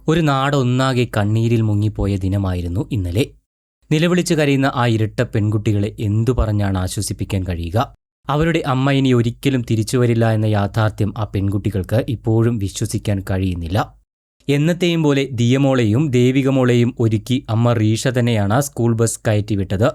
ഒരു നാടൊന്നാകെ കണ്ണീരിൽ മുങ്ങിപ്പോയ ദിനമായിരുന്നു ഇന്നലെ. നിലവിളിച്ച് കരയുന്ന ആ ഇരട്ട പെൺകുട്ടികളെ എന്തു പറഞ്ഞാണ് ആശ്വസിപ്പിക്കാൻ കഴിയുക? അവരുടെ അമ്മ ഇനി ഒരിക്കലും തിരിച്ചുവരില്ല എന്ന യാഥാർത്ഥ്യം ആ പെൺകുട്ടികൾക്ക് ഇപ്പോഴും വിശ്വസിക്കാൻ കഴിയുന്നില്ല. എന്നത്തെയും പോലെ ദിയമോളെയും ദേവികമോളെയും ഒരുക്കി അമ്മ റീഷ തന്നെയാണ് സ്കൂൾ ബസ് കയറ്റിവിട്ടത്.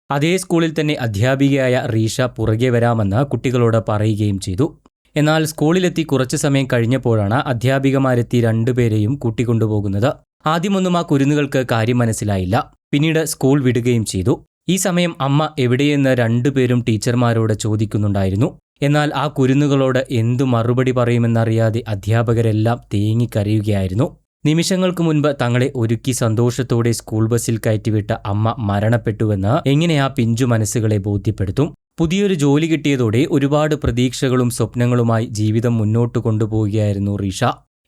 അതേ സ്കൂളിൽ തന്നെ അധ്യാപികയായ റീഷ പുറകെ വരാമെന്ന് കുട്ടികളോട് പറയുകയും ചെയ്തു. എന്നാൽ സ്കൂളിലെത്തി കുറച്ചു സമയം കഴിഞ്ഞപ്പോഴാണ് അധ്യാപികമാരെത്തി രണ്ടുപേരെയും കൂട്ടിക്കൊണ്ടുപോകുന്നത്. ആദ്യമൊന്നും ആ കുരുന്നുകൾക്ക് കാര്യം മനസ്സിലായില്ല. പിന്നീട് സ്കൂൾ വിടുകയും ചെയ്തു. ഈ സമയം അമ്മ എവിടെയെന്ന് രണ്ടുപേരും ടീച്ചർമാരോട് ചോദിക്കുന്നുണ്ടായിരുന്നു. എന്നാൽ ആ കുരുന്നുകളോട് എന്തു മറുപടി പറയുമെന്നറിയാതെ അധ്യാപകരെല്ലാം തേങ്ങിക്കരയുകയായിരുന്നു. നിമിഷങ്ങൾക്ക് മുൻപ് തങ്ങളെ ഒരുക്കി സന്തോഷത്തോടെ സ്കൂൾ ബസ്സിൽ കയറ്റിവിട്ട അമ്മ മരണപ്പെട്ടുവെന്ന് എങ്ങനെ ആ പിഞ്ചു മനസ്സുകളെ ബോധ്യപ്പെടുത്തും? പുതിയൊരു ജോലി കിട്ടിയതോടെ ഒരുപാട് പ്രതീക്ഷകളും സ്വപ്നങ്ങളുമായി ജീവിതം മുന്നോട്ട് കൊണ്ടുപോവുകയായിരുന്നു റീഷ.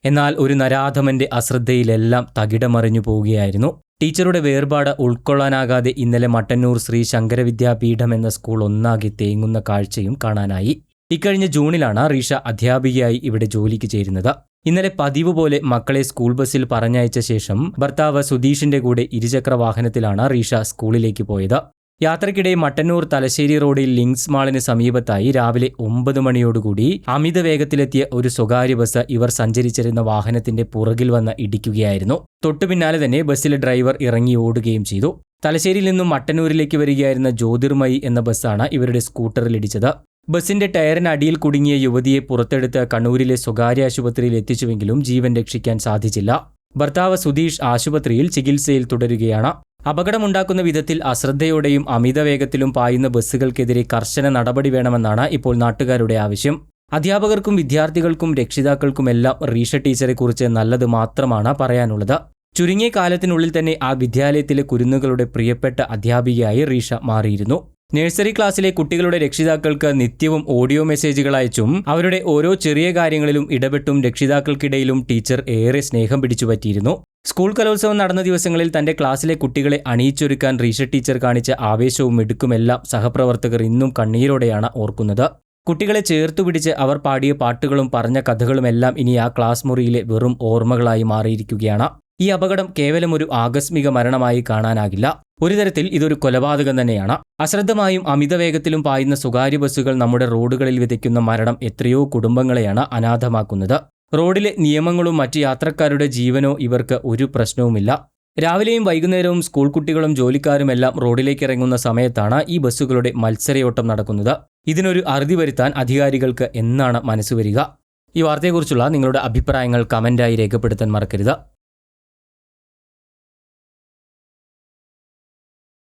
എന്നാൽ ഒരു നരാധമന്റെ അശ്രദ്ധയിലെല്ലാം തകിടമറിഞ്ഞു പോവുകയായിരുന്നു. ടീച്ചറുടെ വേർപാട് ഉൾക്കൊള്ളാനാകാതെ ഇന്നലെ മട്ടന്നൂർ ശ്രീ ശങ്കരവിദ്യാപീഠം എന്ന സ്കൂൾ ഒന്നാകെ തേങ്ങുന്ന കാഴ്ചയും കാണാനായി. ഇക്കഴിഞ്ഞ ജൂണിലാണ് റീഷ അധ്യാപികയായി ഇവിടെ ജോലിക്ക് ചേരുന്നത്. ഇന്നലെ പതിവ് പോലെ മക്കളെ സ്കൂൾ ബസ്സിൽ പറഞ്ഞയച്ച ശേഷം ഭർത്താവ് സുധീഷിന്റെ കൂടെ ഇരുചക്ര വാഹനത്തിലാണ് റീഷ സ്കൂളിലേക്ക് പോയത്. യാത്രയ്ക്കിടെ മട്ടന്നൂർ തലശ്ശേരി റോഡിൽ ലിങ്ക്സ് മാളിന് സമീപത്തായി രാവിലെ 9 മണിയോടുകൂടി അമിത വേഗത്തിലെത്തിയ ഒരു സ്വകാര്യ ബസ് ഇവർ സഞ്ചരിച്ചിരുന്ന വാഹനത്തിന്റെ പുറകിൽ വന്ന് ഇടിക്കുകയായിരുന്നു. തൊട്ടുപിന്നാലെ തന്നെ ബസ്സിലെ ഡ്രൈവർ ഇറങ്ങി ഓടുകയും ചെയ്തു. തലശ്ശേരിയിൽ നിന്നും മട്ടന്നൂരിലേക്ക് വരികയായിരുന്ന ജ്യോതിർമയി എന്ന ബസ്സാണ് ഇവരുടെ സ്കൂട്ടറിൽ ഇടിച്ചത്. ബസിന്റെ ടയറിനടിയിൽ കുടുങ്ങിയ യുവതിയെ പുറത്തെടുത്ത് കണ്ണൂരിലെ സ്വകാര്യ ആശുപത്രിയിൽ എത്തിച്ചുവെങ്കിലും ജീവൻ രക്ഷിക്കാൻ സാധിച്ചില്ല. ഭർത്താവ് സുധീഷ് ആശുപത്രിയിൽ ചികിത്സയിൽ തുടരുകയാണ്. അപകടമുണ്ടാക്കുന്ന വിധത്തിൽ അശ്രദ്ധയോടെയും അമിത വേഗത്തിലും പായുന്ന ബസ്സുകൾക്കെതിരെ കർശന നടപടി വേണമെന്നാണ് ഇപ്പോൾ നാട്ടുകാരുടെ ആവശ്യം. അധ്യാപകർക്കും വിദ്യാർത്ഥികൾക്കും രക്ഷിതാക്കൾക്കുമെല്ലാം റീഷ ടീച്ചറെക്കുറിച്ച് നല്ലത് മാത്രമാണ് പറയാനുള്ളത്. ചുരുങ്ങിയ കാലത്തിനുള്ളിൽ തന്നെ ആ വിദ്യാലയത്തിലെ കുരുന്നുകളുടെ പ്രിയപ്പെട്ട അധ്യാപികയായി റീഷ മാറിയിരുന്നു. നഴ്സറി ക്ലാസ്സിലെ കുട്ടികളുടെ രക്ഷിതാക്കൾക്ക് നിത്യവും ഓഡിയോ മെസ്സേജുകൾ അയച്ചും അവരുടെ ഓരോ ചെറിയ കാര്യങ്ങളിലും ഇടപെട്ടും രക്ഷിതാക്കൾക്കിടയിലും ടീച്ചർ ഏറെ സ്നേഹം പിടിച്ചുപറ്റിയിരുന്നു. സ്കൂൾ കലോത്സവം നടന്ന ദിവസങ്ങളിൽ തന്റെ ക്ലാസ്സിലെ കുട്ടികളെ അണിയിച്ചൊരുക്കാൻ റീഷ ടീച്ചർ കാണിച്ച ആവേശവും മിടുക്കുമെല്ലാം സഹപ്രവർത്തകർ ഇന്നും കണ്ണീരോടെയാണ് ഓർക്കുന്നത്. കുട്ടികളെ ചേർത്തുപിടിച്ച് അവർ പാടിയ പാട്ടുകളും പറഞ്ഞ കഥകളുമെല്ലാം ഇനി ആ ക്ലാസ് മുറിയിലെ വെറും ഓർമ്മകളായി മാറിയിരിക്കുകയാണ്. ഈ അപകടം കേവലം ഒരു ആകസ്മിക മരണമായി കാണാനാകില്ല. ഒരു തരത്തിൽ ഇതൊരു കൊലപാതകം തന്നെയാണ്. അശ്രദ്ധമായും അമിതവേഗത്തിലും പായുന്ന സ്വകാര്യ ബസ്സുകൾ നമ്മുടെ റോഡുകളിൽ വിതയ്ക്കുന്ന മരണം എത്രയോ കുടുംബങ്ങളെയാണ് അനാഥമാക്കുന്നത്. റോഡിലെ നിയമങ്ങളും മറ്റ് യാത്രക്കാരുടെ ജീവനോ ഇവർക്ക് ഒരു പ്രശ്നവുമില്ല. രാവിലെയും വൈകുന്നേരവും സ്കൂൾ കുട്ടികളും ജോലിക്കാരുമെല്ലാം റോഡിലേക്ക് ഇറങ്ങുന്ന സമയത്താണ് ഈ ബസ്സുകളുടെ മത്സരയോട്ടം നടക്കുന്നത്. ഇതിനൊരു അറുതി വരുത്താൻ അധികാരികൾക്ക് എന്നാണ് മനസ്സുവരിക? ഈ വാർത്തയെക്കുറിച്ചുള്ള നിങ്ങളുടെ അഭിപ്രായങ്ങൾ കമന്റായി രേഖപ്പെടുത്താൻ മറക്കരുത്.